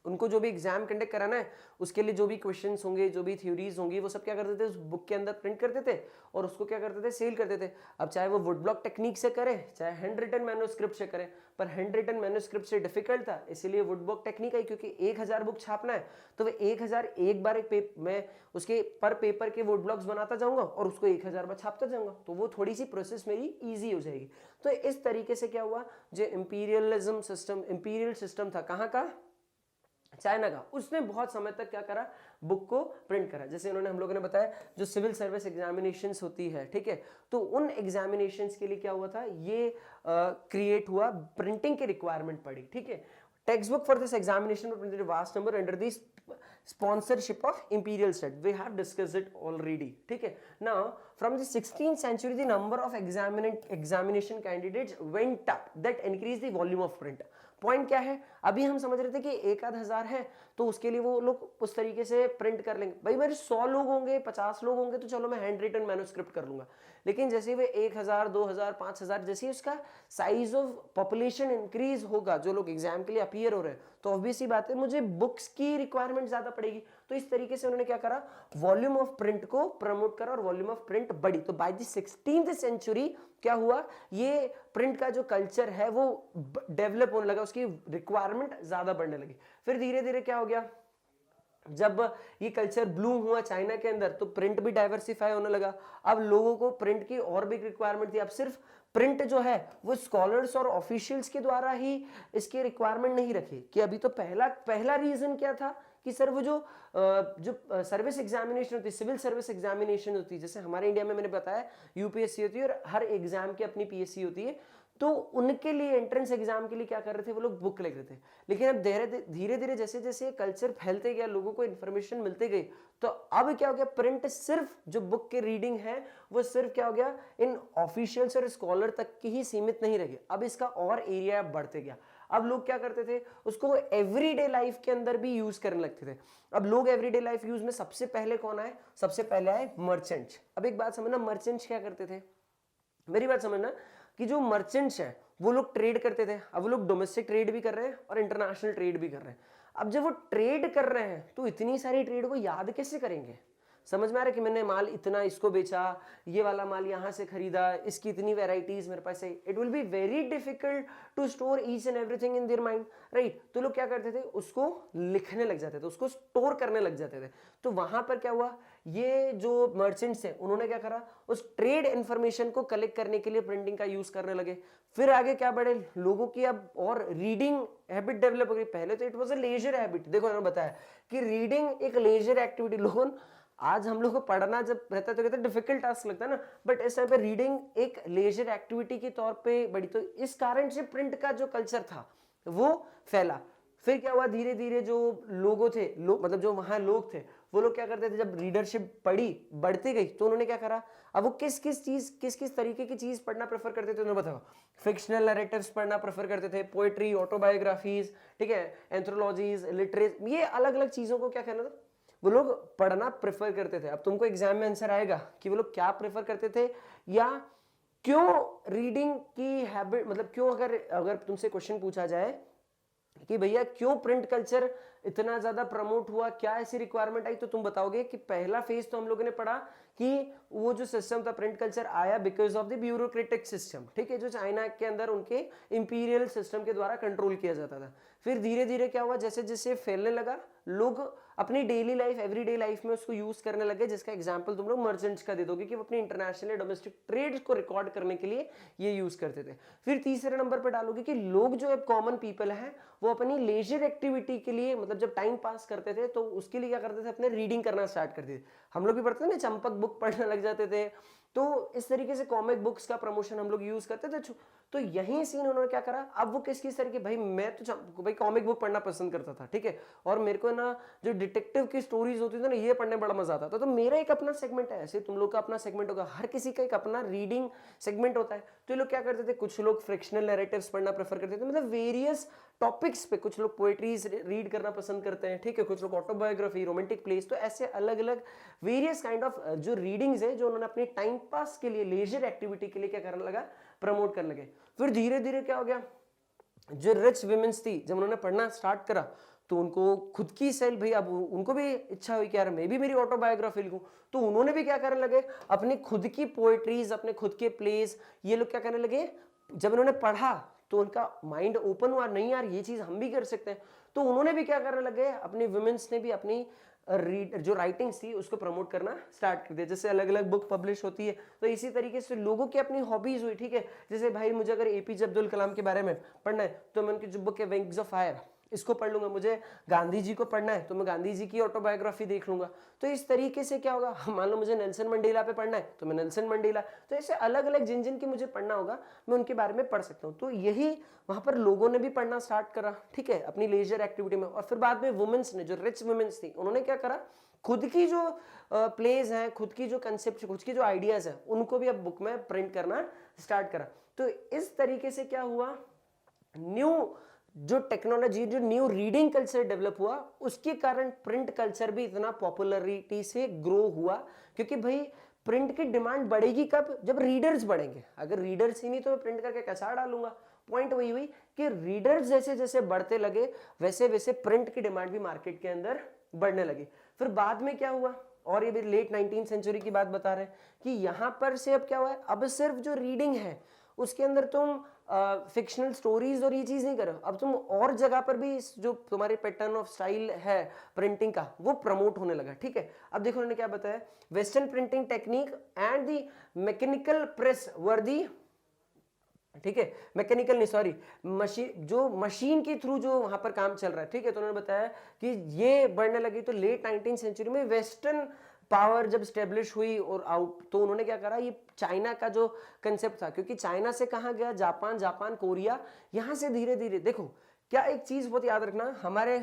उनको जो भी एग्जाम कंडक्ट कराना है उसके लिए जो भी क्वेश्चंस होंगे, जो भी थ्योरीज होंगी, वो सब क्या करते थे, उस बुक के अंदर प्रिंट करते थे और उसको क्या करते थे, सेल करते थे। अब चाहे वो वुड ब्लॉक टेक्निक से करें, चाहे हैंड रिटन मैन्युस्क्रिप्ट से करें, पर हैंड रिटन मैन्युस्क्रिप्ट से डिफिकल्ट था, इसीलिए वुड ब्लॉक टेक्निक आई, क्योंकि 1000 बुक छापना है तो वह 1000 एक बार मैं उसके पर पेपर के वुड ब्लॉक्स बनाता जाऊंगा और उसको 1000 बार छापता जाऊंगा, तो वो थोड़ी सी प्रोसेस मेरी ईजी हो जाएगी। तो इस तरीके से क्या हुआ, जो इंपीरियलिज्म सिस्टम, इंपीरियल सिस्टम था कहाँ का, चाइना का, उसने बहुत समय तक क्या करा, बुक को प्रिंट करा। जैसे उन्होंने, हम लोगों ने बताया जो सिविल सर्विस एग्जामिनेशंस होती है, ठीक है, तो उन एग्जामिनेशंस के लिए क्या हुआ था, ये क्रिएट हुआ, प्रिंटिंग की रिक्वायरमेंट पड़ी, ठीक है। Text book for this examination were printed in vast number under the sponsorship of imperial state. We have discussed it already, ठीक है। Now from the 16th century the number of examination candidates went up, that increased the volume of print. Point क्या है, अभी हम समझ रहे थे कि 1000 है तो उसके लिए वो लोग उस तरीके से प्रिंट कर लेंगे, भाई मेरे 100 लोग होंगे, 50 लोग होंगे तो चलो मैं हैंड रिटन मैन्युस्क्रिप्ट कर लूंगा। लेकिन जैसे वे 1000, 2000, 5000, जैसे उसका साइज ऑफ पॉपुलेशन इंक्रीज होगा, जो लोग एग्जाम के लिए अपीयर हो रहे हैं, तो ऑब्वियसली बात है मुझे बुक्स की रिक्वायरमेंट ज्यादा पड़ेगी। तो इस तरीके से उन्होंने क्या करा, वॉल्यूम ऑफ प्रिंट को प्रमोट करा और वॉल्यूम ऑफ प्रिंट बढ़ी। तो बाय द 16th सेंचुरी क्या हुआ, ये प्रिंट का जो कल्चर है वो डेवलप होने लगा, उसकी रिक्वायरमेंट ज्यादा बढ़ने लगी। फिर धीरे धीरे क्या हो गया, जब ये कल्चर ब्लूम हुआ चाइना के अंदर, तो प्रिंट भी डाइवर्सिफाई होने लगा। अब लोगों को प्रिंट की और भी रिक्वायरमेंट थी। अब सिर्फ प्रिंट जो है वो स्कॉलर्स और ऑफिशियल्स के द्वारा ही इसकी रिक्वायरमेंट नहीं रखी, कि अभी तो पहला रीजन क्या था कि सर वो जो सर्विस एग्जामिनेशन होती है, सिविल सर्विस एग्जामिनेशन होती है, जैसे हमारे इंडिया में मैंने बताया यूपीएससी होती है और हर एग्जाम की अपनी पीएससी होती है, तो उनके लिए एंट्रेंस एग्जाम के लिए क्या कर रहे थे, वो लोग बुक लिख रहे थे। लेकिन अब धीरे धीरे जैसे जैसे कल्चर फैलते गया, लोगों को इन्फॉर्मेशन मिलते गई, तो अब क्या हो गया, प्रिंट सिर्फ जो बुक के रीडिंग है वो सिर्फ क्या हो गया, इन ऑफिशियल्स और स्कॉलर तक की ही सीमित नहीं रह गया, अब इसका और एरिया बढ़ते गया। अब लोग क्या करते थे, उसको एवरीडे लाइफ के अंदर भी यूज करने लगते थे। अब लोग एवरीडे लाइफ यूज में सबसे पहले कौन आए, सबसे पहले आए मर्चेंट्स। अब एक बात समझना, मर्चेंट्स क्या करते थे, मेरी बात समझना, कि जो मर्चेंट्स हैं वो लोग ट्रेड करते थे। अब वो लोग डोमेस्टिक ट्रेड भी कर रहे हैं और इंटरनेशनल ट्रेड भी कर रहे हैं। अब जब वो ट्रेड कर रहे हैं तो इतनी सारी ट्रेड को याद कैसे करेंगे, समझ में आ रहा है कि मैंने माल इतना इसको बेचा, ये वाला माल यहाँ से खरीदा, इसकी इतनी वेराइटीज मेरे पास है, it will be very difficult to store each and everything in their mind, right. तो लोग क्या करते थे, उसको लिखने लग जाते थे, उसको स्टोर करने लग जाते थे। तो वहां पर क्या हुआ, ये जो मर्चेंट्स हैं उन्होंने क्या करा, उस ट्रेड इंफॉर्मेशन को कलेक्ट करने के लिए प्रिंटिंग का यूज करने लगे। फिर आगे क्या बढ़े, लोगों की अब और रीडिंग हैबिट डेवलप हो गई। पहले तो it was a leisure habit, देखो मैंने बताया कि रीडिंग एक लेजर एक्टिविटी, लोगों आज हम लोग को पढ़ना जब रहता है तो कहते हैं डिफिकल्ट टास्क लगता है ना, बट इस टाइम पे रीडिंग एक लेजर एक्टिविटी के तौर पे बढ़ी। तो इस कारण से प्रिंट का जो कल्चर था वो फैला। फिर क्या हुआ, धीरे धीरे जो लोगों थे, मतलब जो वहां लोग थे, वो लोग क्या करते थे, जब रीडरशिप बढ़ती गई तो उन्होंने क्या करा, अब वो किस तरीके की चीज पढ़ना प्रेफर करते थे, उन्हें बताओ। फिक्शनल नैरेटिव्स पढ़ना प्रेफर करते थे, पोएट्री, ऑटोबायोग्राफीज, ठीक है, एंथ्रोलॉजीज, लिटरेचर, ये अलग अलग चीजों को क्या करना था, वो लोग पढ़ना प्रेफर करते थे। अब तुमको एग्जाम में आंसर आएगा कि वो लोग क्या प्रेफर करते थे या क्यों रीडिंग की हैबिट, मतलब क्यों, अगर तुमसे क्वेश्चन पूछा जाए कि भैया क्यों प्रिंट कल्चर इतना ज्यादा प्रमोट हुआ, क्या ऐसी रिक्वायरमेंट आई, तो तुम बताओगे कि पहला फेज तो हम लोगों ने पढ़ा कि वो जो सिस्टम था, प्रिंट कल्चर आया because of the bureaucratic system, ठीक है, जो चाइना के अंदर उनके इंपीरियल सिस्टम के द्वारा कंट्रोल किया जाता था। फिर धीरे धीरे क्या हुआ, जैसे जैसे फैलने लगा, लोग अपनी डेली लाइफ एवरीडे लाइफ में उसको यूज करने लगे, जिसका एग्जांपल तुम लोग मर्चेंट्स का दे दोगे कि वो अपनी इंटरनेशनल या डोमेस्टिक ट्रेड्स को रिकॉर्ड करने के लिए ये यूज करते थे। फिर तीसरे नंबर पर डालोगे कि लोग जो कॉमन पीपल हैं वो अपनी लेजर एक्टिविटी के लिए, मतलब जब टाइम पास करते थे तो उसके लिए क्या करते थे, अपने रीडिंग करना स्टार्ट करते थे। हम लोग भी पढ़ते थे ना, चंपक बुक पढ़ने लग जाते थे, तो इस तरीके से कॉमिक बुक्स का प्रमोशन हम लोग यूज करते थे। तो यही सीन उन्होंने क्या करा, अब वो किस तरीके, भाई मैं तो भाई कॉमिक बुक पढ़ना पसंद करता था, ठीक है, और मेरे को ना जो डिटेक्टिव की स्टोरीज होती थी ना, ये पढ़ने बड़ा मजा आता था। तो मेरा एक अपना सेगमेंट है, ऐसे तुम लोग का अपना सेगमेंट होगा, हर किसी का एक अपना रीडिंग सेगमेंट होता है। तो ये लोग क्या करते थे, कुछ लोग फ्रिक्शनल नैरेटिव्स पढ़ना प्रेफर करते थे, मतलब वेरियस टॉपिक्स पे, कुछ लोग पोएट्रीज रीड करना पसंद करते हैं, ठीक है, कुछ लोग ऑटोबायोग्राफी, रोमांटिक प्लेस, तो ऐसे अलग अलग वेरियस काइंड ऑफ जो रीडिंग्स है जो उन्होंने अपने टाइम पास के लिए, लेजर एक्टिविटी के लिए क्या करने लगा, प्रमोट करने लगे। फिर धीरे धीरे क्या हो गया, जो रिच विमेन्स थी, जब उन्होंने पढ़ना स्टार्ट करा तो उनको खुद की सेल, भाई अब उनको भी इच्छा हुई कि यार मैं भी मेरी ऑटोबायोग्राफी लिखूं, तो उन्होंने भी क्या करने लगे, अपनी खुद की पोएट्रीज, अपने खुद के प्लेस, ये लोग क्या करने लगे। जब उन्होंने पढ़ा तो उनका माइंड ओपन हुआ, नहीं यार ये चीज हम भी कर सकते हैं, तो उन्होंने भी क्या करने लगे, अपनी विमेन्स ने भी अपनी जो राइटिंग्स थी उसको प्रमोट करना स्टार्ट कर दिया। जैसे अलग अलग बुक पब्लिश होती है, तो इसी तरीके से लोगों की अपनी हॉबीज हुई, ठीक है। जैसे भाई मुझे अगर एपीजे अब्दुल कलाम के बारे में पढ़ना है तो मैं उनकी जो बुक है विंग्स ऑफ फायर, इसको पढ़ लूंगा। मुझे गांधी जी को पढ़ना है तो मैं गांधी जी की ऑटोबायोग्राफी देख लूंगा। तो इस तरीके से क्या होगा, मान लो मुझे नेल्सन मंडेला पे पढ़ना है तो मैं नेल्सन मंडेला, तो ऐसे अलग अलग जिन जिन की मुझे पढ़ना होगा मैं उनके बारे में पढ़ सकता हूँ। तो यही वहां पर लोगों ने भी पढ़ना स्टार्ट करा, ठीक है, अपनी लेजर एक्टिविटी में। और फिर बाद में वुमेन्स ने, जो रिच वुमेन्स थी, उन्होंने क्या करा, खुद की जो प्लेज हैं, खुद की जो कंसेप्ट, खुद की जो आइडियाज हैं, उनको भी अब बुक में प्रिंट करना स्टार्ट करा। तो इस तरीके से क्या हुआ, न्यू जो टेक्नोलॉजी, जो न्यू रीडिंग कल्चर डेवलप हुआ, उसके कारण प्रिंट कल्चर भी इतना पॉपुलरिटी से ग्रो हुआ। क्योंकि भाई प्रिंट की डिमांड बढ़ेगी कब, जब रीडर्स बढ़ेंगे। अगर रीडर्स ही नहीं तो मैं प्रिंट करके कैसा डालूंगा। पॉइंट वही हुई कि रीडर्स जैसे जैसे बढ़ते लगे वैसे वैसे प्रिंट की डिमांड भी मार्केट के अंदर बढ़ने लगी। फिर बाद में क्या हुआ, और ये भी लेट 19th सेंचुरी की बात बता रहे हैं कि यहां पर से अब क्या हुआ है, अब सिर्फ जो रीडिंग है उसके अंदर तुम फिक्शनल स्टोरीज और ये चीज नहीं करो, अब तुम और जगह पर भी जो तुम्हारे पैटर्न ऑफ स्टाइल है प्रिंटिंग का वो प्रमोट होने लगा, ठीक है। अब देखो उन्होंने क्या बताया, western printing technique and the mechanical press were the, ठीक है, मैकेनिकल नहीं सॉरी, मशीन, जो मशीन के थ्रू जो वहां पर काम चल रहा है, ठीक है। तो उन्होंने बताया कि ये बढ़ने लगी। तो लेट 19th सेंचुरी में वेस्टर्न पावर जब स्टेब्लिश हुई और आउट, तो उन्होंने क्या करा, ये चाइना का जो कंसेप्ट था, क्योंकि चाइना से कहाँ गया, जापान, जापान कोरिया, यहां से धीरे धीरे देखो क्या एक चीज बहुत याद रखना,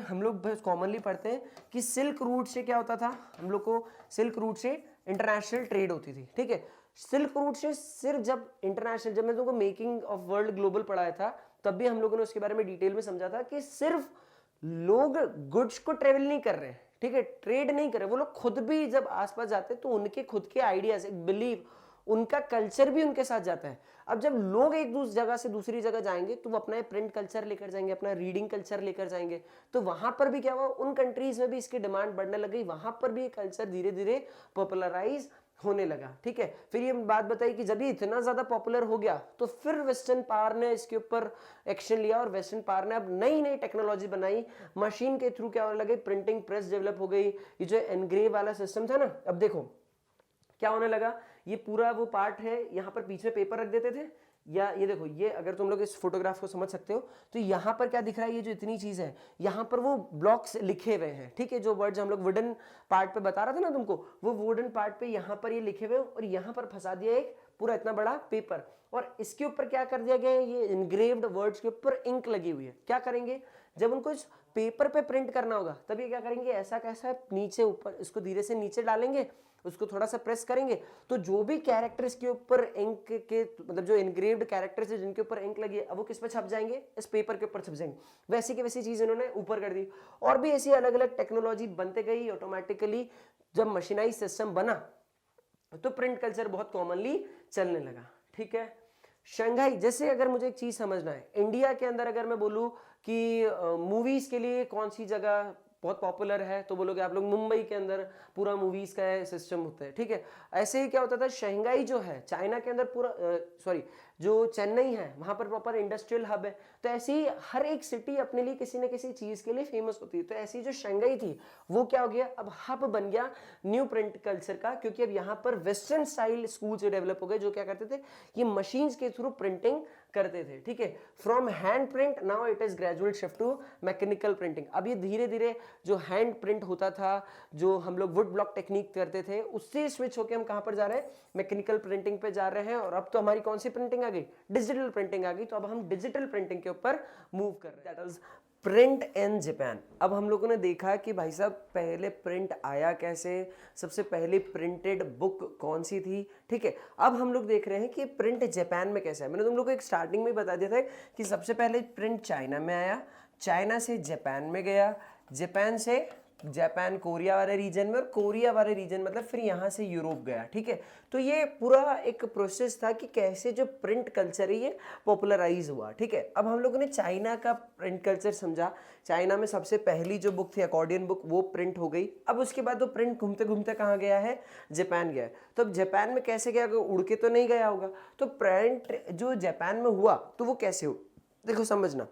हम लोग बहुत कॉमनली पढ़ते हैं कि सिल्क रूट से क्या होता था, हम लोग को सिल्क रूट से इंटरनेशनल ट्रेड होती थी, ठीक है। सिल्क रूट से सिर्फ जब इंटरनेशनल, जब मैं तुमको मेकिंग ऑफ वर्ल्ड ग्लोबल पढ़ाया था तब भी हम लोगों ने उसके बारे में डिटेल में समझा था कि सिर्फ लोग गुड्स को ट्रेवल नहीं कर रहे, ठीक है, ट्रेड नहीं कर रहे, वो लोग खुद भी जब आसपास जाते हैं तो उनके खुद के आइडियाज, बिलीव, उनका कल्चर भी उनके साथ जाता है। अब जब लोग एक दूसरी जगह से दूसरी जगह जाएंगे तो वो अपना प्रिंट कल्चर लेकर जाएंगे, अपना रीडिंग कल्चर लेकर जाएंगे, तो वहां पर भी क्या हुआ, उन कंट्रीज में भी इसकी डिमांड बढ़ने लगी, वहां पर भी कल्चर धीरे धीरे पॉपुलराइज होने लगा, ठीक है। फिर ये बात बताई कि जब ये इतना ज्यादा पॉपुलर हो गया तो फिर वेस्टर्न पावर ने इसके ऊपर एक्शन लिया और वेस्टर्न पावर ने अब नई नई टेक्नोलॉजी बनाई, मशीन के थ्रू क्या होने लगे, प्रिंटिंग प्रेस डेवलप हो गई, ये जो एनग्रेव वाला सिस्टम था ना, अब देखो क्या होने लगा, ये पूरा वो पार्ट है, यहाँ पर पीछे पेपर रख देते थे, या ये देखो, ये अगर तुम लोग इस फोटोग्राफ को समझ सकते हो तो यहाँ पर क्या दिख रहा है, ये जो इतनी चीज है यहाँ पर वो ब्लॉक्स लिखे हुए हैं, ठीक है, जो वर्ड्स हम लोग वुडन पार्ट पे बता रहा था ना तुमको, वो वुडन पार्ट पे यहाँ पर ये लिखे हुए और यहाँ पर फंसा दिया एक पूरा इतना बड़ा पेपर, और इसके ऊपर क्या कर दिया गया है, ये इनग्रेव्ड वर्ड्स के ऊपर इंक लगी हुई है। क्या करेंगे, जब उनको इस पेपर पे प्रिंट करना होगा तब ये क्या करेंगे, ऐसा कैसा नीचे ऊपर इसको धीरे से नीचे डालेंगे, उसको थोड़ा सा प्रेस करेंगे, तो जो भी कैरेक्टर्स के ऊपर इंक के, मतलब जो इनग्रेव्ड कैरेक्टर्स है जिनके ऊपर इंक लगी है, अब वो किस पे छप जाएंगे, इस पेपर के ऊपर छप जाएंगे। वैसी की वैसी चीज इन्होंने ऊपर कर दी, और भी ऐसी अलग अलग टेक्नोलॉजी बनते गई। ऑटोमेटिकली जब मशीनाइज सिस्टम बना तो प्रिंट कल्चर बहुत कॉमनली चलने लगा, ठीक है। शंघाई, जैसे अगर मुझे एक चीज समझना है, इंडिया के अंदर अगर मैं बोलूं कि मूवीज के लिए कौन सी जगह बहुत पॉपुलर है, तो बोलोगे आप लोग मुंबई के अंदर पूरा मूवीज का सिस्टम होता है, ठीक है। ऐसे ही क्या होता था, शंघाई जो है चाइना के अंदर पूरा सॉरी जो चेन्नई है वहां पर प्रॉपर इंडस्ट्रियल हब है। तो ऐसे ही हर एक सिटी अपने लिए किसी न किसी चीज के लिए फेमस होती है। तो ऐसी जो शंघाई थी वो क्या हो गया, अब हब बन गया न्यू प्रिंट कल्चर का, क्योंकि अब यहाँ पर वेस्टर्न स्टाइल स्कूल से डेवलप हो गए जो क्या करते थे, ये मशीन्स के थ्रू प्रिंटिंग करते थे, ठीक है। From hand print now it is gradual shift to mechanical printing. अब ये धीरे धीरे जो हैंड प्रिंट होता था, जो हम लोग वुड ब्लॉक टेक्निक करते थे, उससे स्विच होकर हम कहां पर जा रहे हैं, मैकेनिकल प्रिंटिंग पे जा रहे हैं। और अब तो हमारी कौन सी प्रिंटिंग आ गई, डिजिटल प्रिंटिंग आ गई। तो अब हम डिजिटल प्रिंटिंग के ऊपर मूव कर रहे हैं, that is print in Japan. अब हम लोगों ने देखा कि भाई साहब पहले प्रिंट आया कैसे, सबसे पहले प्रिंटेड बुक कौन सी थी, ठीक है। अब हम लोग देख रहे हैं कि प्रिंट जापान में कैसा है। मैंने तुम लोग को एक स्टार्टिंग में बता दिया था कि सबसे पहले प्रिंट चाइना में आया, चाइना से जापान में गया, जापान से जापान कोरिया वाले रीजन में, और कोरिया वाले रीजन मतलब फिर यहाँ से यूरोप गया, ठीक है। तो ये पूरा एक प्रोसेस था कि कैसे जो प्रिंट कल्चर है ये पॉपुलराइज हुआ, ठीक है। अब हम लोगों ने चाइना का प्रिंट कल्चर समझा। चाइना में सबसे पहली जो बुक थी अकॉर्डियन बुक, वो प्रिंट हो गई। अब उसके बाद वो प्रिंट घूमते घूमते कहाँ गया है, जापान गया है। तो अब जापान में कैसे गया, उड़ के तो नहीं गया होगा। तो प्रिंट जो जापान में हुआ तो वो कैसे हो, देखो समझना।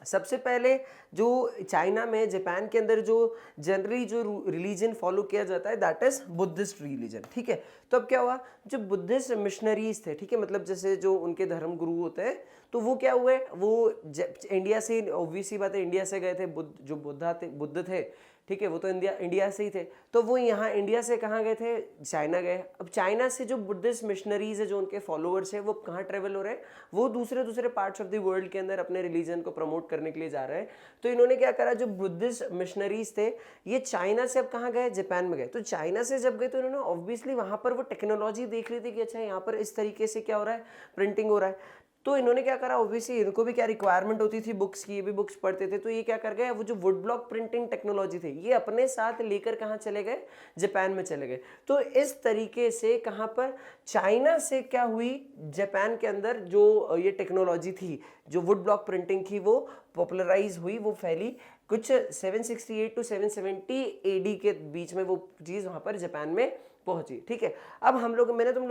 सबसे पहले जो चाइना में जापान के अंदर जो जनरली जो रिलीजन फॉलो किया जाता है दैट इज बुद्धिस्ट रिलीजन, ठीक है। तो अब क्या हुआ, जो बुद्धिस्ट मिशनरीज थे, ठीक है, मतलब जैसे जो उनके धर्म गुरु होते हैं, तो वो क्या हुए, वो इंडिया से, ऑब्वियसली बात है इंडिया से गए थे, जो बुद्ध थे, ठीक है, वो तो इंडिया से ही थे। तो वो यहाँ इंडिया से कहाँ गए थे, चाइना गए। अब चाइना से जो बुद्धिस्ट मिशनरीज है, जो उनके फॉलोअर्स है, वो कहाँ ट्रेवल हो रहे हैं, वो दूसरे पार्ट्स ऑफ द वर्ल्ड के अंदर अपने रिलीजन को प्रमोट करने के लिए जा रहे हैं। तो इन्होंने क्या करा, जो बुद्धिस्ट मिशनरीज थे ये चाइना से अब कहाँ गए, जापान में गए। तो चाइना से जब गए तो इन्होंने ऑब्वियसली वहाँ पर वो टेक्नोलॉजी देख ली थी कि अच्छा यहाँ पर इस तरीके से क्या हो रहा है, प्रिंटिंग हो रहा है। तो इन्होंने क्या करा, ऑब्वियसली इनको भी क्या रिक्वायरमेंट होती थी बुक्स की, ये भी बुक्स पढ़ते थे। तो ये क्या कर गए, वो जो वुड ब्लॉक प्रिंटिंग टेक्नोलॉजी थी ये अपने साथ लेकर कहाँ चले गए, जापान में चले गए। तो इस तरीके से कहाँ पर चाइना से क्या हुई, जापान के अंदर जो ये टेक्नोलॉजी थी, जो वुड ब्लॉक प्रिंटिंग थी, वो पॉपुलराइज हुई, वो फैली। कुछ 768 टू 770 AD के बीच में वो चीज़ वहाँ पर जापान में पहुंची, ठीक है। अब हम लोग, मैंने तुम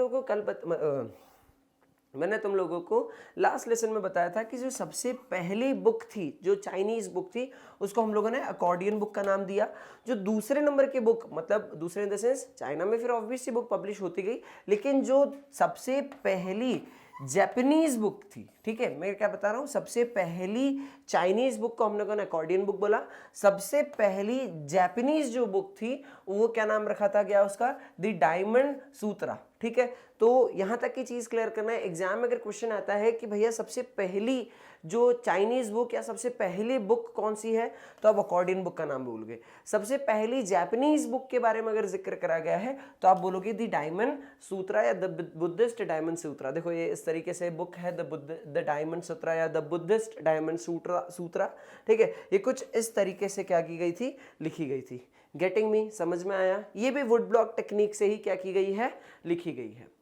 लोगों को लास्ट लेसन में बताया था कि जो सबसे पहली बुक थी, जो चाइनीज बुक थी, उसको हम लोगों ने अकॉर्डियन बुक का नाम दिया। जो दूसरे नंबर की बुक, मतलब दूसरे इन द सेंस चाइना में फिर ऑब्वियसली बुक पब्लिश होती गई, लेकिन जो सबसे पहली जापानीज बुक थी, ठीक है, मैं क्या बता रहा हूँ, सबसे पहली चाइनीज बुक को हम लोगों ने अकॉर्डियन बुक बोला। सबसे पहली जापानीज जो बुक थी वो क्या नाम रखा था गया उसका, द डायमंड सूत्रा, ठीक है। तो यहाँ तक की चीज क्लियर करना है। एग्जाम में अगर क्वेश्चन आता है कि भैया सबसे पहली जो चाइनीज बुक या सबसे पहली बुक कौन सी है, तो आप अकॉर्डियन बुक का नाम बोलोगे। सबसे पहली जापानीज बुक के बारे में अगर जिक्र करा गया है तो आप बोलोगे द डायमंड सूत्रा या द बुद्धिस्ट डायमंड सूत्रा। देखो ये इस तरीके से बुक है, द डायमंड सूत्रा या द बुद्धिस्ट डायमंड सूत्रा, ठीक है। ये कुछ इस तरीके से क्या की गई थी, लिखी गई थी। गेटिंग मी, समझ में आया। ये भी वुड ब्लॉक टेक्निक से ही क्या की गई है, लिखी गई है।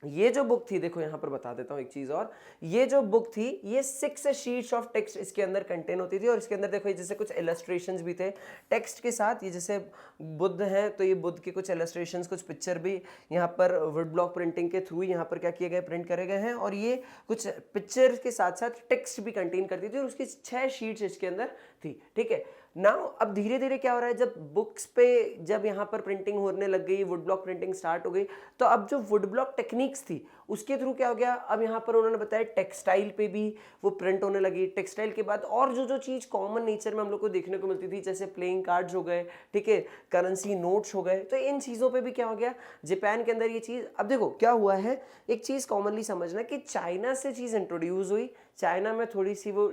ये जो बुक थी, देखो यहां पर बता देता हूं एक चीज और, ये जो बुक थी ये 6 शीट्स ऑफ टेक्स्ट इसके अंदर कंटेन होती थी। और इसके अंदर देखो जैसे कुछ इलस्ट्रेशंस भी थे टेक्स्ट के साथ। ये जैसे बुद्ध हैं तो ये बुद्ध के कुछ इलस्ट्रेशंस, कुछ पिक्चर भी यहाँ पर वुड ब्लॉक प्रिंटिंग के थ्रू यहाँ पर क्या किए गए, प्रिंट करे गए हैं। और ये कुछ पिक्चर के साथ साथ टेक्स्ट भी कंटेन करती थी और उसकी 6 शीट्स इसके अंदर थी, ठीक है। नाउ अब धीरे धीरे क्या हो रहा है, जब बुक्स पे जब यहाँ पर प्रिंटिंग होने लग गई, वुड ब्लॉक प्रिंटिंग स्टार्ट हो गई, तो अब जो वुड ब्लॉक टेक्निक्स थी उसके थ्रू क्या हो गया, अब यहाँ पर उन्होंने बताया टेक्सटाइल पे भी वो प्रिंट होने लगी। टेक्सटाइल के बाद और जो चीज़ कॉमन नेचर में हम लोग को देखने को मिलती थी, जैसे प्लेइंग कार्ड्स हो गए, ठीक है, करेंसी नोट्स हो गए, तो इन चीज़ों पे भी क्या हो गया, जापान के अंदर ये चीज़। अब देखो क्या हुआ है, एक चीज़ कॉमनली समझना कि चाइना से चीज़ इंट्रोड्यूस हुई, चाइना में थोड़ी सी वो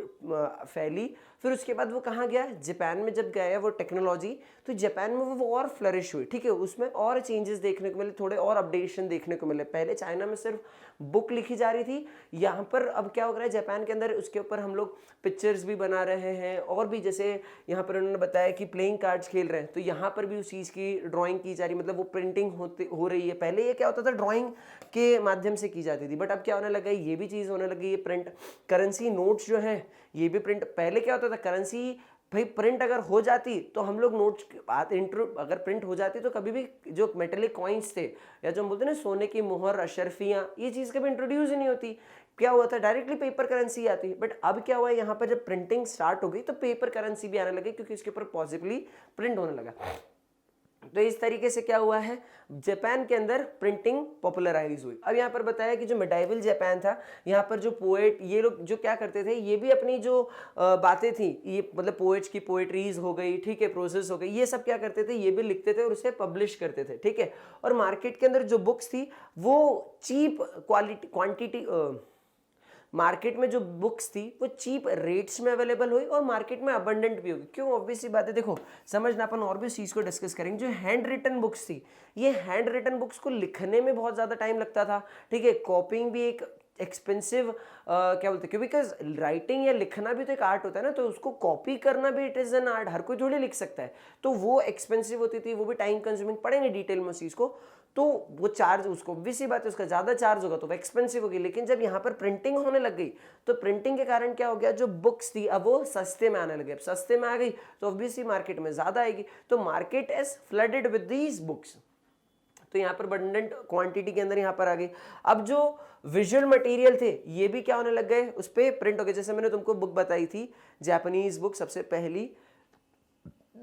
फैली, फिर उसके बाद वो कहाँ गया, जापान में जब गया वो टेक्नोलॉजी, तो जापान में वो और फ्लरिश हुई, ठीक है, उसमें और चेंजेस देखने को मिले, थोड़े और अपडेशन देखने को मिले। पहले चाइना में सिर्फ बुक लिखी जा रही थी, यहाँ पर अब क्या हो रहा है जापान के अंदर, उसके ऊपर हम लोग पिक्चर्स भी बना रहे हैं। और भी जैसे यहाँ पर उन्होंने बताया कि प्लेइंग कार्ड्स खेल रहे हैं, तो यहाँ पर भी उस चीज़ की ड्राइंग की जा रही, मतलब वो प्रिंटिंग हो रही है। पहले ये क्या होता था, ड्राइंग के माध्यम से की जाती थी, बट अब क्या होने लगा, ये भी चीज़ होने लगी, ये प्रिंट। करेंसी नोट्स जो है ये भी प्रिंट। पहले क्या होता था, करेंसी भाई प्रिंट अगर हो जाती तो हम लोग नोट्स अगर प्रिंट हो जाती तो कभी भी जो मेटेलिक कॉइन्स थे या जो हम बोलते हैं ना सोने की मोहर, अशरफियाँ, ये चीज़ कभी इंट्रोड्यूस ही नहीं होती। क्या हुआ था, डायरेक्टली पेपर करेंसी आती। बट अब क्या हुआ है, यहाँ पर जब प्रिंटिंग स्टार्ट हो गई तो पेपर करेंसी भी आने लगी, क्योंकि इसके ऊपर पॉसिबली प्रिंट होने लगा। तो इस तरीके से क्या हुआ है, जापान के अंदर प्रिंटिंग पॉपुलराइज हुई। अब यहाँ पर बताया कि जो मेडाइवल जापान था, यहाँ पर जो पोएट, ये लोग जो क्या करते थे, ये भी अपनी जो बातें थी, ये मतलब पोएट्स की पोएट्रीज हो गई, ठीक है, प्रोसेस हो गई, ये सब क्या करते थे, ये भी लिखते थे और उसे पब्लिश करते थे, ठीक है। और मार्केट के अंदर जो बुक्स थी वो चीप क्वांटिटी, मार्केट में जो बुक्स थी वो चीप रेट्स में अवेलेबल हुई और मार्केट में अबंडेंट भी होगी। क्यों, ऑब्वियसली बात है, देखो समझना, अपन और भी इस चीज को डिस्कस करेंगे। जो हैंड रिटन बुक्स थी, ये हैंड रिटन बुक्स को लिखने में बहुत ज्यादा टाइम लगता था, ठीक है। कॉपिंग भी एक एक्सपेंसिव क्या बोलते हैं, बिकॉज राइटिंग या लिखना भी तो एक आर्ट होता है ना, तो उसको कॉपी करना भी इट इज एन आर्ट, हर कोई थोड़ी लिख सकता है। तो वो एक्सपेंसिव होती थी, वो भी टाइम कंज्यूमिंग, पढ़ेंगे डिटेल में उस चीज को। तो वो चार्ज, उसको ऑब्वियसली बात है, उसका ज्यादा चार्ज होगा तो वो एक्सपेंसिव होगी। लेकिन जब यहाँ पर प्रिंटिंग होने लग गई तो प्रिंटिंग के कारण क्या हो गया, जो बुक्स थी अब वो सस्ते में आने लगे। अब सस्ते में आ गई तो ऑब्वियसली मार्केट में ज्यादा आएगी, तो market is flooded with these books. तो यहाँ पर अबंडेंट क्वांटिटी के अंदर यहाँ पर आ गई। अब जो विजुअल मटेरियल थे ये भी क्या होने लग गए, उस पर प्रिंट हो गए। जैसे मैंने तुमको बुक बताई थी, जापानीज बुक, सबसे पहली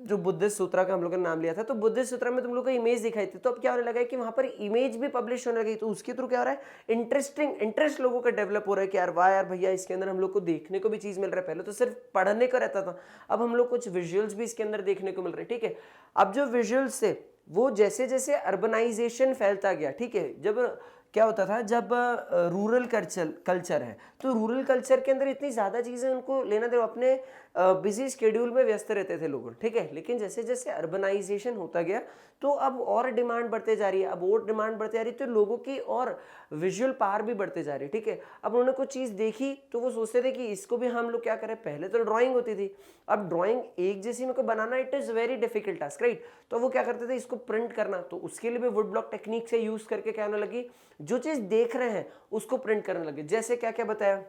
जो बुद्धिस्ट सूत्रा का हम लोगों ने नाम लिया था, तो बुद्धिस्ट सूत्रा में तुम लोग को इमेज दिखाई थी। तो अब क्या होने लगा है कि वहां पर इमेज भी पब्लिश होने लगी। तो उसके थ्रू क्या हो रहा है, इंटरेस्ट लोगों का डेवलप हो रहा है कि यार वाह यार भैया, इसके अंदर हम लोग को देखने को भी चीज मिल रहा है। पहले तो सिर्फ पढ़ने का रहता था, अब हम लोग कुछ विजुअल्स भी इसके अंदर देखने को मिल रहे हैं, ठीक है। अब जो विजुअल्स थे वो जैसे जैसे अर्बनाइजेशन फैलता गया, ठीक है, जब क्या होता था, जब रूरल कल्चर है तो रूरल कल्चर के अंदर इतनी ज़्यादा चीज़ें उनको लेना दे, अपने बिजी स्केड्यूल में व्यस्त रहते थे लोग, ठीक है। लेकिन जैसे जैसे अर्बनाइजेशन होता गया तो अब और डिमांड बढ़ते जा रही है, अब और डिमांड बढ़ते जा रही है, तो लोगों की और विजुअल पावर भी बढ़ते जा रही है, ठीक है। अब उन्होंने कुछ चीज़ देखी तो वो सोचते थे कि इसको भी हम लोग क्या करें। पहले तो ड्राइंग होती थी, अब ड्राइंग एक जैसी में को बनाना it is very difficult task, right. तो वो क्या करते थे, इसको प्रिंट करना, तो उसके लिए भी वुड ब्लॉक टेक्निक से यूज़ करके क्या होने लगी, जो चीज़ देख रहे हैं उसको प्रिंट करने लगे। जैसे क्या क्या बताया,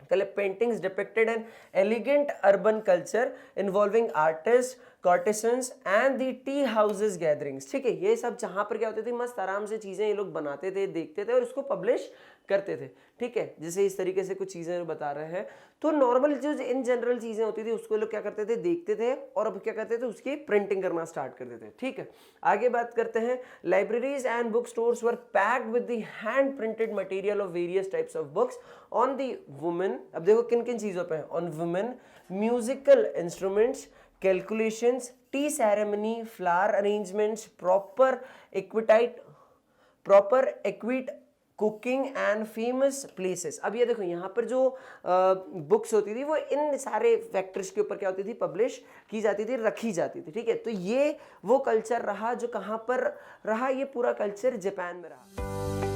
पहले paintings depicted an elegant urban culture involving artist, courtesans and the tea houses gatherings, ठीक है। ये सब जहां पर क्या होते थे, मस्त आराम से चीजें ये लोग बनाते थे, देखते थे और उसको पब्लिश करते थे, ठीक है। जैसे इस तरीके से कुछ चीजें बता रहे हैं। तो नॉर्मल जो इन जनरल चीजें होती थी उसको लोग क्या करते थे, देखते थे और अब क्या करते थे, उसकी प्रिंटिंग करना स्टार्ट करते थे, ठीक है। आगे बात करते हैं, libraries and book stores were packed with the hand printed material of various types of books on the women. अब देखो किन किन चीजों पे, on women, musical instruments, calculations, T ceremony, flower arrangements, proper equity cooking and famous places. अब ये देखो यहाँ पर जो बुक्स होती थी वो इन सारे फैक्टर्स के ऊपर क्या होती थी, पब्लिश की जाती थी, रखी जाती थी, ठीक है। तो ये वो कल्चर रहा जो कहाँ पर रहा, ये पूरा कल्चर जापान में रहा।